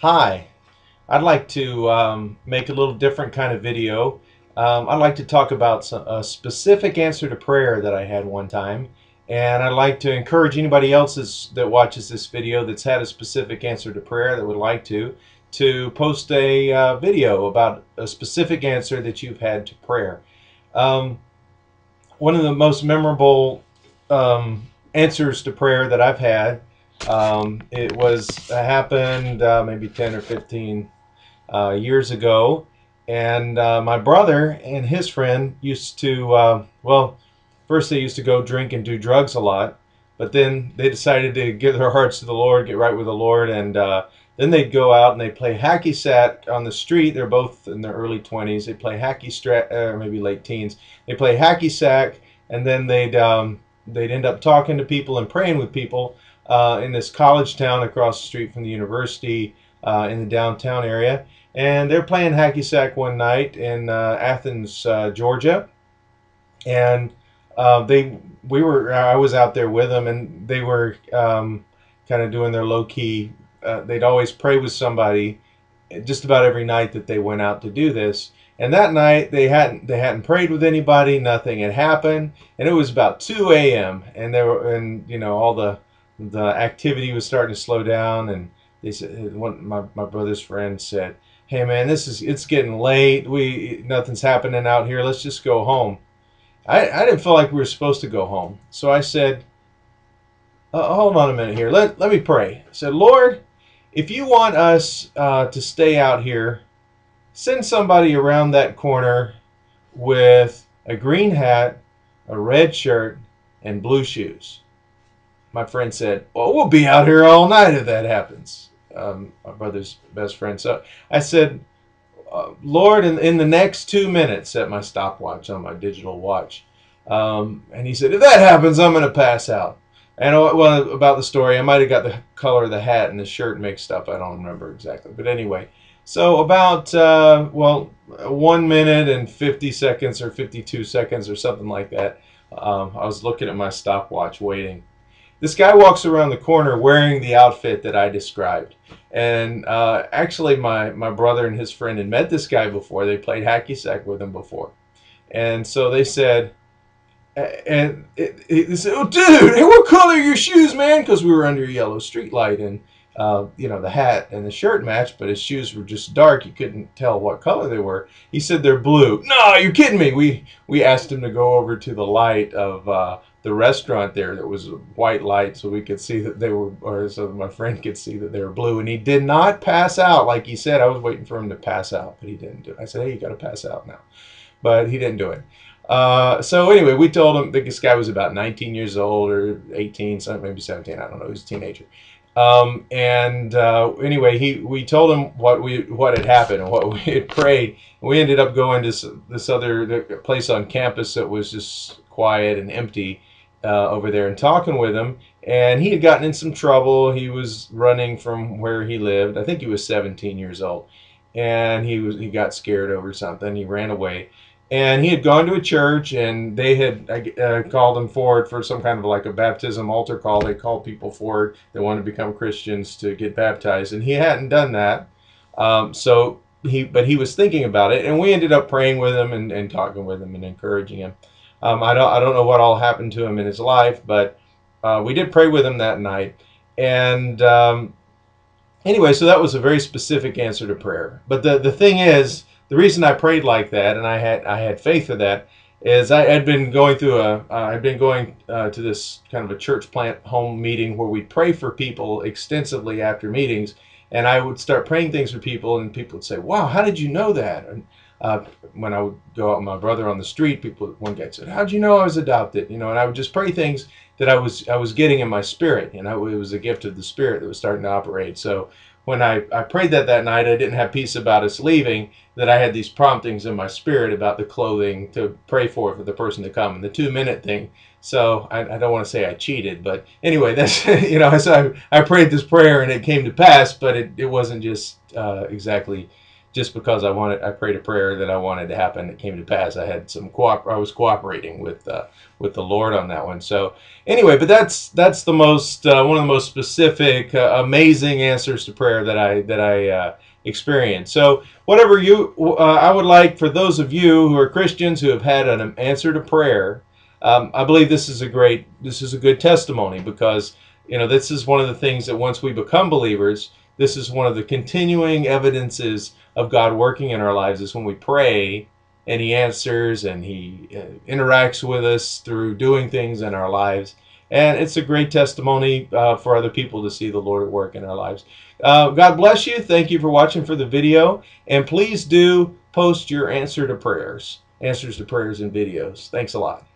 Hi, I'd like to make a little different kind of video. I'd like to talk about a specific answer to prayer that I had one time, and I'd like to encourage anybody else that watches this video that's had a specific answer to prayer that would like to post a video about a specific answer that you've had to prayer. Um, One of the most memorable answers to prayer that I've had, it happened maybe 10 or 15 years ago, and my brother and his friend used to, first they used to go drink and do drugs a lot, but then they decided to give their hearts to the Lord, get right with the Lord, and then they'd go out and they'd play hacky sack on the street. They're both in their early 20s. They'd play or maybe late teens. They play hacky sack, and then they'd end up talking to people and praying with people in this college town across the street from the university in the downtown area. And they're playing hacky sack one night in Athens, Georgia, and I was out there with them, and they were kind of doing their low key. They'd always pray with somebody, just about every night that they went out to do this. And that night they hadn't prayed with anybody. Nothing had happened, and it was about 2 a.m. and all the activity was starting to slow down. And they said, my brother's friend said, "Hey man, it's getting late. Nothing's happening out here. Let's just go home." I didn't feel like we were supposed to go home, so I said, "Hold on a minute here. Let me pray." I said, "Lord, if you want us to stay out here, send somebody around that corner with a green hat, a red shirt, and blue shoes." My friend said, "Well, we'll be out here all night if that happens." My brother's best friend. So I said, "Lord, in the next 2 minutes," at my stopwatch on my digital watch. And he said, "If that happens, I'm going to pass out." And about the story, I might have got the color of the hat and the shirt mixed up. I don't remember exactly. But anyway, so about, 1 minute and 50 seconds or 52 seconds or something like that, I was looking at my stopwatch waiting. This guy walks around the corner wearing the outfit that I described. And actually, my brother and his friend had met this guy before. They played hacky sack with him before. And so they said, they said, "Oh, dude, hey, what color are your shoes, man?" Because we were under a yellow street light, and the hat and the shirt matched, but his shoes were just dark. You couldn't tell what color they were. He said, "They're blue." "No, you're kidding me." We asked him to go over to the light of the restaurant there that was a white light, so we could see that they were, or so my friend could see that they were blue, and he did not pass out like he said. I was waiting for him to pass out, but he didn't do it. I said, "Hey, you got to pass out now," but he didn't do it. So anyway, we told him that this guy was about 19 years old or 18, maybe 17. I don't know. He was a teenager. Anyway, we told him what had happened and what we had prayed. We ended up going to this other place on campus that was just quiet and empty over there, and talking with him. And he had gotten in some trouble. He was running from where he lived. I think he was 17 years old, and he got scared over something. He ran away. And he had gone to a church, and they had called him forward for some kind of like a baptism altar call. They called people forward that wanted to become Christians to get baptized, and he hadn't done that. But he was thinking about it, and we ended up praying with him and talking with him and encouraging him. I don't know what all happened to him in his life, but we did pray with him that night. And anyway, so that was a very specific answer to prayer. But the thing is, the reason I prayed like that, and I had faith in that, is I had been going through to this kind of a church plant home meeting where we'd pray for people extensively after meetings, and I would start praying things for people, and people would say, "Wow, how did you know that?" And when I would go out with my brother on the street, one guy said, "How'd you know I was adopted?" And I would just pray things that I was getting in my spirit. It was a gift of the Spirit that was starting to operate. So when I prayed that night, I didn't have peace about us leaving, that I had these promptings in my spirit about the clothing to pray for the person to come, and the 2-minute thing. So I don't want to say I cheated, but anyway, that's, so I prayed this prayer and it came to pass, but it wasn't just exactly just because I prayed a prayer that I wanted to happen that came to pass. I had I was cooperating with the Lord on that one. So anyway, but that's the most one of the most specific, amazing answers to prayer that I experienced. So whatever I would like for those of you who are Christians who have had an answer to prayer. I believe this is a good testimony, because this is one of the things that once we become believers, this is one of the continuing evidences of God working in our lives, is when we pray and He answers and He interacts with us through doing things in our lives. And it's a great testimony for other people to see the Lord at work in our lives. God bless you. Thank you for watching for the video. And please do post your answers to prayers in videos. Thanks a lot.